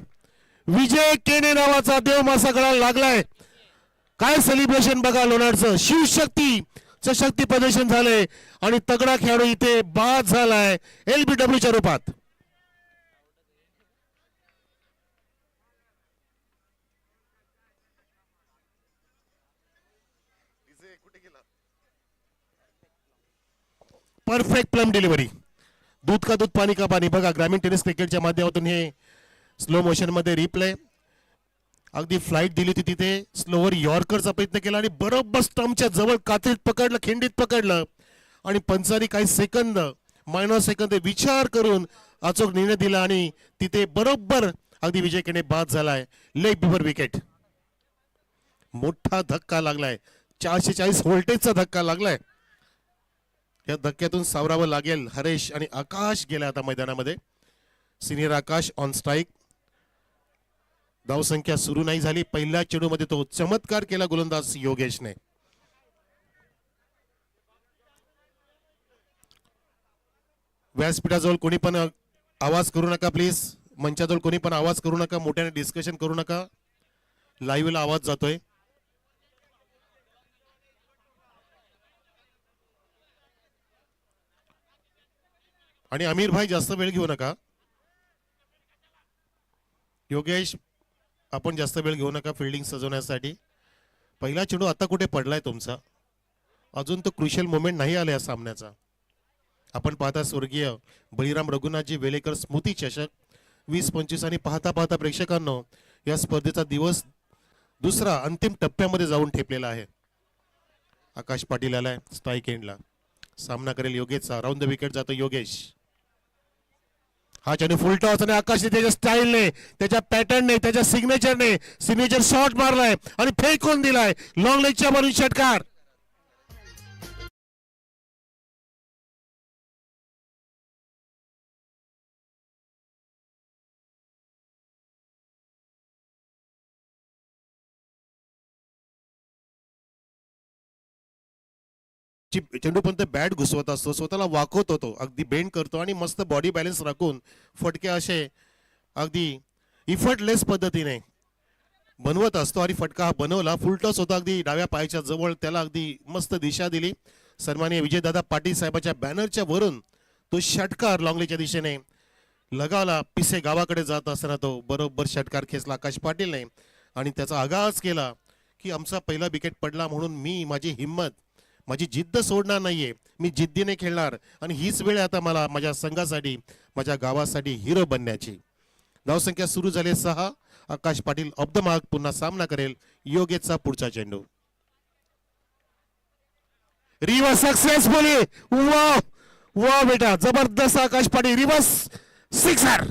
विजय केने नावाचा देव मासा गळाला लागलाय. काय सेलिब्रेशन बघा लोणारचं. शिवशक्तीचं शक्ती प्रदर्शन झालंय आणि तगडा खेळाडू इथे बाद झालाय LBWच्या रूपात. Perfect plum delivery. दूध का दूध पाणी का पाणी. बघा ग्रामीण टेनिस क्रिकेटच्या माध्यमातून हे स्लो मोशन मध्ये रिप्ले. अगदी फ्लाइट दिली होती तिथे, स्लोवर यॉर्करचा प्रयत्न केला आणि बरोबर स्टंपच्या जवळ कात्रीत पकडलं, खिंडीत पकडलं आणि पंचांनी काही सेकंद, मायनर सेकंद विचार करून अचूक निर्णय दिला आणि तिथे बरोबर अगदी विजय केने बाद झालाय. Leg before wicket. मोठा धक्का लागलाय, 440 व्होल्टेजचा धक्का लागलाय. या धक्क्यातून सावरावं लागेल. हरेश आणि आकाश गेला आता मैदानामध्ये. Senior Akash on strike. धावसंख्या सुरू नाही झाली. पहिल्या चेंडूमध्ये तो चमत्कार केला गोलंदाज योगेशने. व्यासपीठाजवळ कोणी पण आवाज करू नका प्लीज. मंचाजवळ कोणी पण आवाज करू नका. मोठ्याने डिस्कशन करू नका. लाईव्हला आवाज जातोय. आणि अमीर भाई जास्त वेळ घेऊ नका. योगेश आपण जास्त वेळ घेऊ नका फिल्डिंग सजवण्यासाठी. पहिला चेंडू आता कुठे पडलाय तुमचा. अजून तो क्रुशियल मोमेंट नाही आला या सामन्याचा. आपण पाहता स्वर्गीय बळीराम रघुनाथजी वेलेकर स्मृती चषक 20-25 आणि पाहता पाहता प्रेक्षकांनो या स्पर्धेचा दिवस दुसरा अंतिम टप्प्यामध्ये जाऊन ठेपलेला आहे. आकाश पाटील आलाय स्ट्राईक एंडला. सामना करेल योगेशचा. राऊंड द विकेट जातो योगेश. हा चेंडू फुल टॉस आणि आकाशने त्याच्या स्टाईलने, त्याच्या पॅटर्नने, त्याच्या सिग्नेचर शॉट मारलाय आणि फेकून दिलाय. लॉंग लेगच्या बाजून षटकार. चेंडूपर्यंत बॅट घुसवत असतो, स्वतःला वाकवत होतो, अगदी बेंड करतो आणि मस्त बॉडी बॅलन्स राखून फटके असे अगदी इफर्टलेस पद्धतीने बनवत असतो. आणि फटका हा बनवला. फुलटॉस होता अगदी डाव्या पायाच्या जवळ. त्याला अगदी मस्त दिशा दिली. सन्माननीय विजयदादा पाटील साहेबांच्या बॅनरच्या वरून तो षटकार लॉंगलेच्या दिशेने लगावला. पिसे गावाकडे जात असताना तो बरोबर षटकार खेचला आकाश पाटीलने आणि त्याचा आगाज केला की आमचा पहिला विकेट पडला म्हणून मी माझी हिंमत, माझी जिद्द सोडणार नाहीये. मी जिद्दीने खेळणार आणि हीच वेळ आता मला माझ्या संघासाठी, माझ्या गावासाठी हिरो बनण्याची. धावसंख्या सुरू झाली 6. आकाश पाटील ऑफ द मार्क. पुन्हा सामना करेल योगेशचा पुढचा चेंडू. Reverse successfully. वा वा बेटा, जबरदस्त आकाश पाटील. Reverse sixer.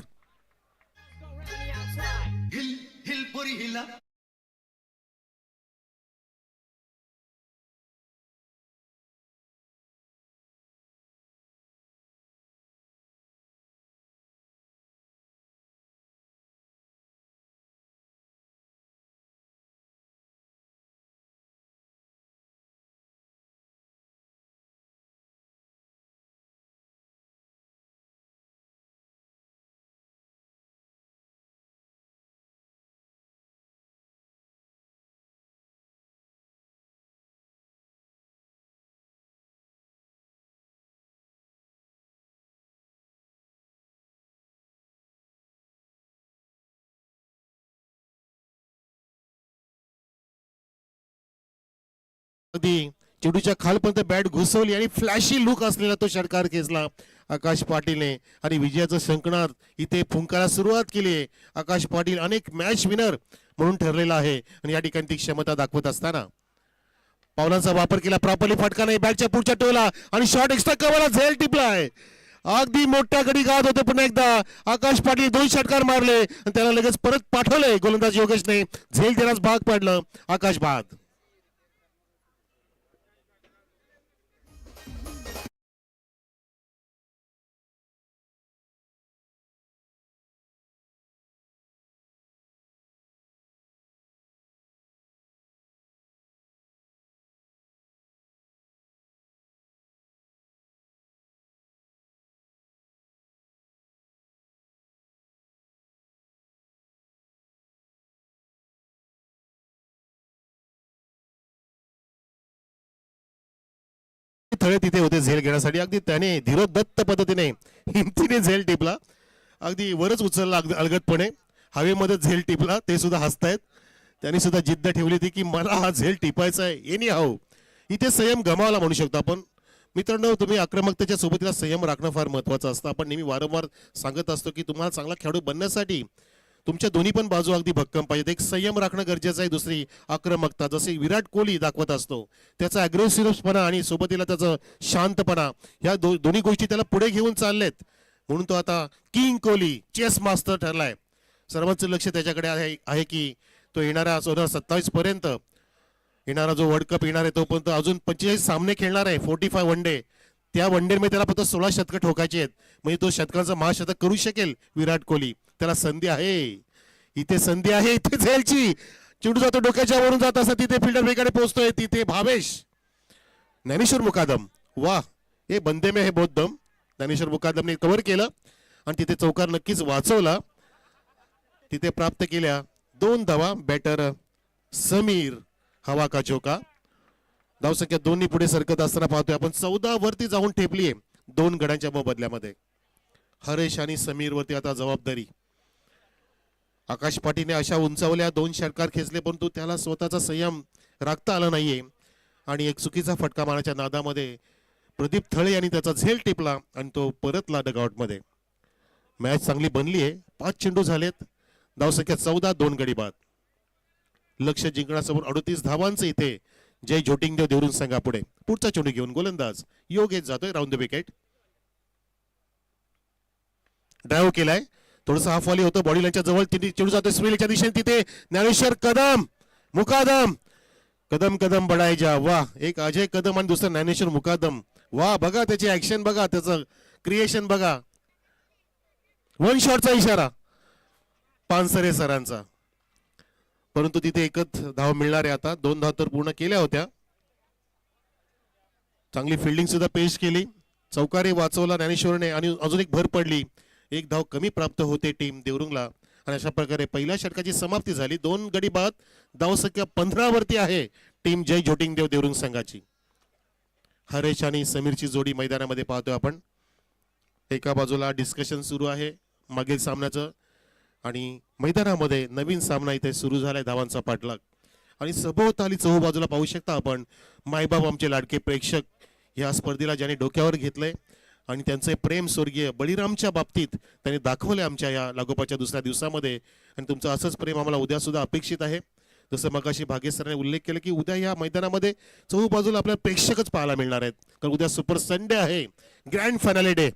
अगदी चेंडूच्या खालपर्यंत बॅट घुसवली आणि फ्लॅशी लुक असलेला तो षटकार खेचला आकाश पाटीलने आणि विजयाचं शंकनाद इथे फुंकायला सुरुवात केली. आकाश पाटील अनेक मॅच विनर म्हणून ठरलेला आहे आणि या ठिकाणी ती क्षमता दाखवत असताना पावलांचा वापर केला. प्रॉपरली फटका नाही. बॅटच्या पुढच्या टोला आणि शॉट एक्स्ट्रा कव्हरला झेल टिपलाय. अगदी मोठ्या गडी गात होते. पुन्हा एकदा आकाश पाटील 2 षटकार मारले आणि त्याला लगेच परत पाठवले गोलंदाज योगेशने. झेल देण्यास भाग पडलं आकाश बाद. थळे तिथे होते झेल घेण्यासाठी. अगदी त्याने धीरोदत्त पद्धतीने हिमतीने झेल टिपला. अगदी वरच उचलला अलगदपणे. हवेमध्ये झेल टिपला. ते सुद्धा हसतायत. त्यांनी सुद्धा जिद्द ठेवली होती की मला हा झेल टिपायचा आहे. एनी हाऊ इथे संयम गमावला म्हणू शकतो आपण. मित्रांनो, तुम्ही आक्रमकतेच्या सोबतीला संयम राखणं फार महत्वाचं असतं. आपण नेहमी वारंवार सांगत असतो की तुम्हाला चांगला खेळाडू बनण्यासाठी तुमच्या दोन्ही पण बाजू अगदी भक्कम पाहिजेत. एक संयम राखणं गरजेचं आहे, दुसरी आक्रमकता. जसे विराट कोहली दाखवत असतो त्याचा अग्रेसिव्हपणा आणि सोबतीला त्याचं शांतपणा, ह्या दोन्ही गोष्टी त्याला पुढे घेऊन चाललेत. म्हणून तो आता किंग कोहली, चेस मास्टर ठरलाय. सर्वांचं लक्ष त्याच्याकडे आहे की तो येणाऱ्या 2027 पर्यंत येणारा जो वर्ल्ड कप येणार आहे तोपर्यंत अजून 45 सामने खेळणार आहे, 45 वन डे. त्या वन डे मध्ये त्याला फक्त 16 शतकं ठोकायची आहेत. म्हणजे तो शतकांचं महाशतक करू शकेल विराट कोहली. त्याला संधी आहे, इथे संधी आहे, इथे झेलची. चेंडू जातो डोक्याच्या वरून जात असं तिथे फिल्डर वेगाने पोहोचतोय. तिथे भावेश, ज्ञानेश्वर मुकादम, वा हे बंदे में हे बहुत दम. ज्ञानेश्वर मुकादमने कव्हर केलं आणि तिथे चौकार नक्कीच वाचवला. तिथे प्राप्त केल्या 2 धावा. बॅटर समीर हवा का चौका. धावसंख्या 2 पुढे सरकत असताना पाहतोय आपण 14 वरती जाऊन ठेपली आहे 2 गड्यांच्या बदल्यामध्ये. हरेश आणि समीर वरती आता जबाबदारी. आकाश पाटीलने अशा उंचावल्या 2 षटकार खेचले परंतु त्याला स्वतःचा संयम राखता आला नाहीये आणि एक चुकीचा फटका मारण्याच्या नादामध्ये प्रदीप थळे यांनी त्याचा झेल टिपला आणि तो परतला डगआउट मध्ये. मॅच चांगली बनली आहे. 5 चेंडू झालेत. धावसंख्या 14, 2 गडी बाद. लक्ष जिंकण्यासमोर 38 धावांचं इथे जय जोटिंगदेव देवरून संघा पुढे. पुढचा चेंडू घेऊन गोलंदाज योगेश जातोय राऊंड द विकेट. ड्राईव्ह केलाय, थोडंसं हाफ वॉली होतं बॉडी लाईनच्या जवळ. तिथे चेंडू जातोय स्विलच्या दिशेने. तिथे ज्ञानेश्वर कदम मुकादम, कदम कदम बढायजा. वा, एक अजय कदम आणि दुसरा ज्ञानेश्वर मुकादम. वा, बघा त्याची ऍक्शन बघा, त्याचं क्रिएशन बघा. 1 शॉटचा इशारा पानसरे सरांचा. परंतु तिथे एकच धाव मिळणार आहे आता. 2 धाव तर पूर्ण केल्या होत्या. चांगली फिल्डिंग सुद्धा पेश केली. चौकारी वाचवला ज्ञानेश्वरने आणि अजून एक भर पडली. 1 धाव कमी प्राप्त होते टीम देवरुंगला आणि अशा प्रकारे पहिल्या षटकाची समाप्ती झाली. 2 गडी बाद. धावसंख्या 15 वरती आहे टीम जय जोटिंगदेव देवरुंग संघाची. हरेश आणि समीरची जोडी मैदानामध्ये पाहतोय आपण. एका बाजूला डिस्कशन सुरू आहे मागील सामन्याचं आणि मैदानामध्ये नवीन सामना इथे सुरू झालाय. धावांचा पाठलाग आणि सभोवताली चहूबाजूला पाहू शकता आपण मायबाप आमचे लाडके प्रेक्षक या स्पर्धेला ज्यांनी डोक्यावर घेतलंय आणि त्यांचे प्रेम स्वर्गीय बळीरामच्या बाबतीत त्यांनी दाखवले आमच्या या लागोपाच्या दुसऱ्या दिवसामध्ये. आणि तुमचं असंच प्रेम आम्हाला उद्या सुद्धा अपेक्षित आहे. जसं मगाशी भागेश सरांनी उल्लेख केला की उद्या या मैदानामध्ये चहूबाजूला आपल्याला प्रेक्षकच पाहायला मिळणार आहेत. कारण उद्या सुपर संडे आहे, ग्रँड फायनल डे.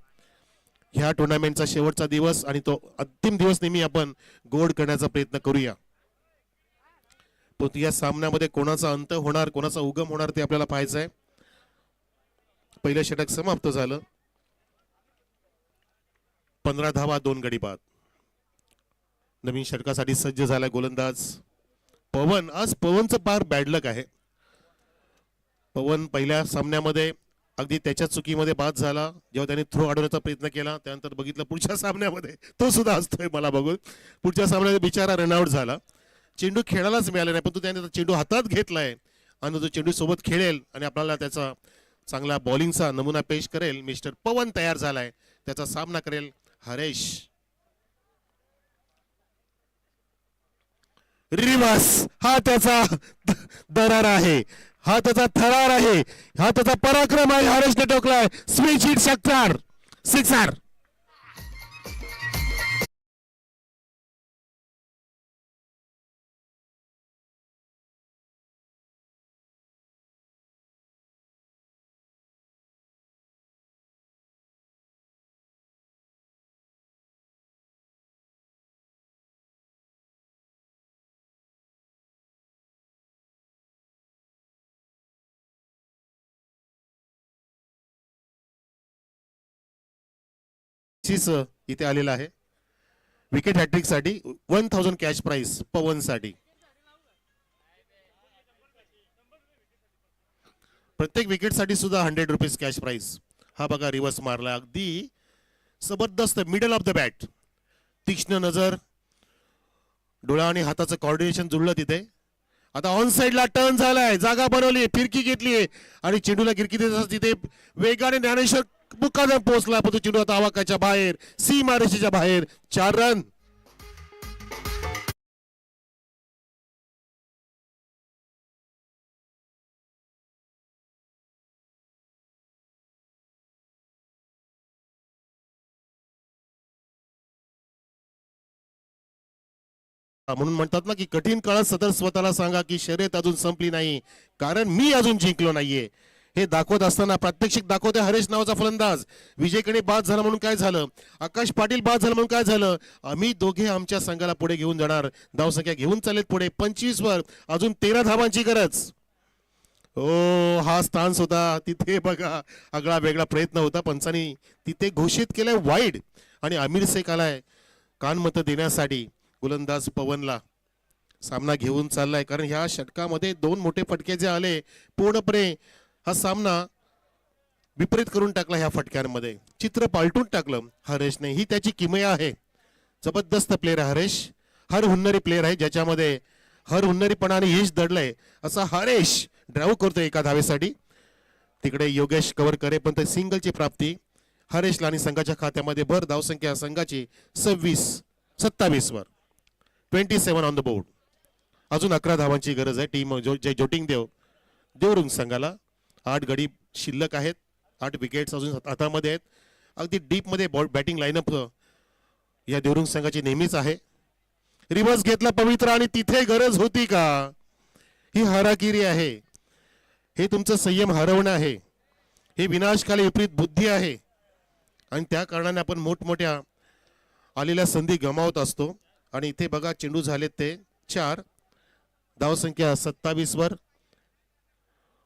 ह्या टुर्नामेंटचा शेवटचा दिवस आणि तो अंतिम दिवस नेहमी आपण गोड करण्याचा प्रयत्न करूया. पण या सामन्यामध्ये कोणाचा अंत होणार, कोणाचा उगम होणार ते आपल्याला पाहायचं आहे. पहिलं षटक समाप्त झालं. 15 धावा, 2 गडी बाद. नवीन षटकासाठी सज्ज झाला गोलंदाज पवन. आज पवनचं पार बॅड लक आहे. पवन पहिल्या सामन्यामध्ये अगदी त्याच्या चुकीमध्ये बाद झाला जेव्हा त्याने थ्रो अडवण्याचा प्रयत्न केला. त्यानंतर बघितलं पुढच्या सामन्यामध्ये तो सुद्धा असतोय मला बघून. पुढच्या सामन्यात बिचारा रनआउट झाला. चेंडू खेळायलाच मिळाला नाही पण त्याने चेंडू हातात घेतलाय आणि तो चेंडू सोबत खेळेल आणि आपल्याला त्याचा चांगला बॉलिंगचा नमुना पेश करेल. मिस्टर पवन तयार झालाय, त्याचा सामना करेल हरेश. रिवर्स, हा त्याचा दरार आहे, हा त्याचा थरार आहे, हा त्याचा पराक्रम आहे. हरेशने टोकलाय स्विच हिट षटकार, सिक्सर. इथे आलेला आहे विकेट हॅट्रिक साठी. 1000 कॅश प्राइस पवन साठी. प्रत्येक विकेट साठी सुद्धा 100 रुपीज कॅश प्राइस. हा बघा रिवर्स मारला, अगदी जबरदस्त मिडल ऑफ द बॅट. तीक्ष्ण नजर, डोळा आणि हाताचं कॉर्डिनेशन जुळलं तिथे. आता ऑन साइडला टर्न झालाय, जागा बनवली, फिरकी घेतली आणि चेंडूला गिरकी देत तिथे वेगाने ज्ञानेश्वर मुकादम पोहोचला पण तो चेंडू आता आवाकाच्या बाहेर, सीमारेषेच्या बाहेर. 4 रन. म्हणून म्हणतात ना की कठीण काळात सतत स्वतःला सांगा की शर्यत अजून संपली नाही, कारण मी अजून जिंकलो नाहीये. हे दाखवत असताना प्रात्यक्षिक दाखवते हरेश नावाचा फलंदाज. विजयकडे बाद झाला म्हणून काय झालं, आकाश पाटील बाद झालं म्हणून काय झालं. आम्ही दोघे आमच्या संघाला पुढे घेऊन जाणार. धावसंख्या घेऊन चालेत पुढे 25 वर. अजून 13 धावांची गरज. हो, हा स्टान्स होता तिथे बघा, आगळा वेगळा प्रयत्न होता. पंचांनी तिथे घोषित केलंय वाईड आणि आमिर शेख आलाय कानमत देण्यासाठी गोलंदाज पवनला. सामना घेऊन चाललाय कारण ह्या षटकामध्ये दोन मोठे फटके जे आले पूर्णपणे हा सामना विपरीत करून टाकला. ह्या फटक्यांमध्ये चित्र पालटून टाकलं हरेशने. ही त्याची किमया आहे. जबरदस्त प्लेअर आहे हरेश. हर हुन्नरी प्लेअर आहे ज्याच्यामध्ये हर हुन्नरीपणाने यश दडलंय असा हरेश ड्राईव्ह करतोय एका धावेसाठी. तिकडे योगेश कव्हर करे पण ते सिंगलची प्राप्ती हरेशला आणि संघाच्या खात्यामध्ये भर. धावसंख्या संघाची 27 वर 27 ऑन द बोर्ड. अजून 11 धावांची गरज आहे टीम जय जोटिंग देवरुंग संघाला. 8 गडी शिल्लक आहेत. 8 विकेट्स अजून हातामध्ये आहेत. अगदी डीप मध्ये बॅटिंग लाईनअप या देवरुंग संघाची नेहमीच आहे. रिव्हर्स घेतला पवित्र आणि तिथे गरज होती का. ही हाराकिरी आहे. हे तुमचं संयम हरवणं आहे. हे विनाशकाली विपरीत बुद्धी आहे आणि त्या कारणाने आपण मोठमोठ्या आलेल्या संधी गमावत असतो. आणि इथे बघा चेंडू झालेत ते 4. धावसंख्या 27 वर.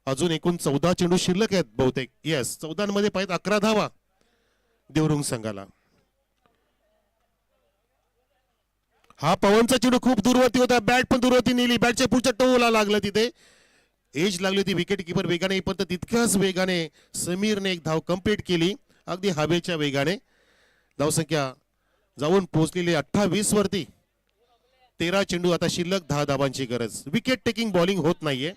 अजून एकूण 14 चेंडू शिल्लक आहेत बहुतेक. येस 14 मध्ये पाहिजे 11 धावा देवरुंग संघाला. हा पवनचा चेंडू खूप दूरवरती होता. बॅट पण दूरवरती नेली. बॅटच्या पुढच्या टोला लागलं. तिथे एज लागली होती. विकेट किपर वेगाने पण तितक्याच वेगाने समीरने एक धाव कंप्लीट केली अगदी हवेच्या वेगाने. धावसंख्या जाऊन पोहोचलेली 28 वरती. 13 चेंडू आता शिल्लक. 10 धावांची गरज. विकेट टेकिंग बॉलिंग होत नाहीये.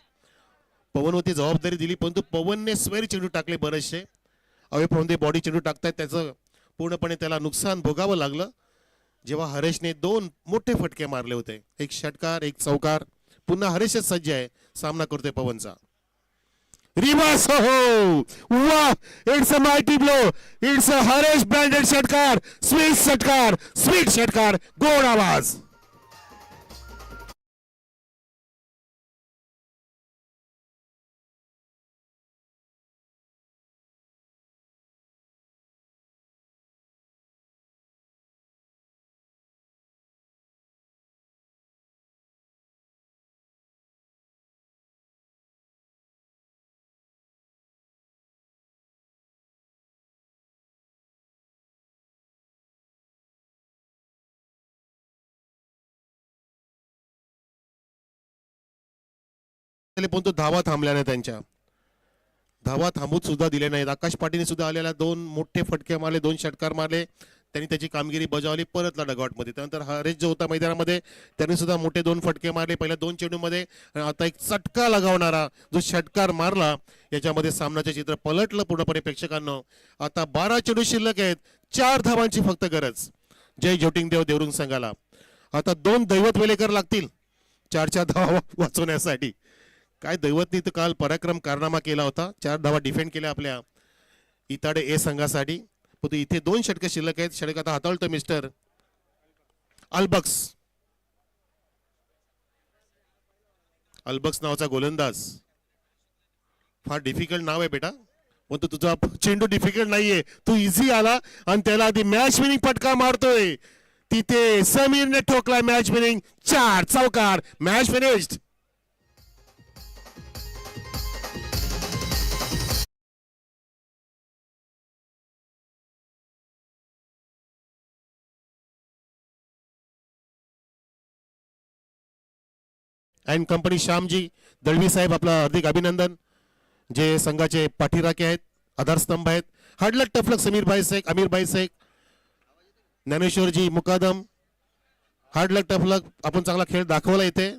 पवनवरती जबाबदारी दिली परंतु पवनने स्वेर चेंडू टाकले बरेचसे. अवे पवनदे बॉडी चेंडू टाकतायत त्याचं पूर्णपणे त्याला नुकसान भोगावं लागलं. जेव्हा हरेशने 2 मोठे फटके मारले होते. एक षटकार एक चौकार. पुन्हा हरेशच सज्ज आहे. सामना करतोय पवनचा. रिवर्स हो वाह. It's a mighty blow. It's a Haresh branded षटकार. स्वीट षटकार. गोड आवाज. परंतु धावा थांबल्या नाही. त्यांच्या धावा थांबूत सुद्धा दिले नाहीत. आकाश पाटीलने सुद्धा आलेल्या 2 मोठे फटके मारले. 2 षटकार मारले. त्यांनी त्याची कामगिरी बजावली. परतला डगआउटमध्ये. त्यानंतर हरेश जो होता मैदानामध्ये त्यांनी सुद्धा मोठे 2 फटके मारले पहिल्या 2 चेंडूमध्ये. आता एक चटका लगावणारा जो षटकार मारला याच्यामध्ये सामनाचे चित्र पलटलं पूर्णपणे प्रेक्षकांना. आता 12 चेंडू शिल्लक आहेत. 4 धावांची फक्त गरज जय जोटिंग देवरुंग संघाला. आता 2 दैवत वेलेकर लागतील 4 धावा वाचवण्यासाठी. काय दैवतनी तर काल पराक्रम कारनामा केला होता. 4 धावा डिफेंड केल्या आपल्या इताडे ए संघासाठी. परंतु इथे 2 षटके शिल्लक आहेत. षटक आता हाताळतो मिस्टर अल्बक्स. नावाचा गोलंदाज. फार डिफिकल्ट नाव आहे बेटा. परंतु तुझा चेंडू डिफिकल्ट नाहीये. तू इझी आला आणि त्याला आधी मॅच विनिंग फटका मारतोय. तिथे समीरने ठोकला मॅच विनिंग 4 चौकार. Match finished. And company Shyamji Dalvi साहेब आपला हार्दिक अभिनंदन. जे संघाचे पाठीराखे आहेत. आधारस्तंभ आहेत. हार्डलक टफलक समीर भाई शेख अमीर भाई शेख ज्ञानेश्वरजी मुकादम. हार्डलक टफलक आपण चांगला खेळ दाखवला इथे.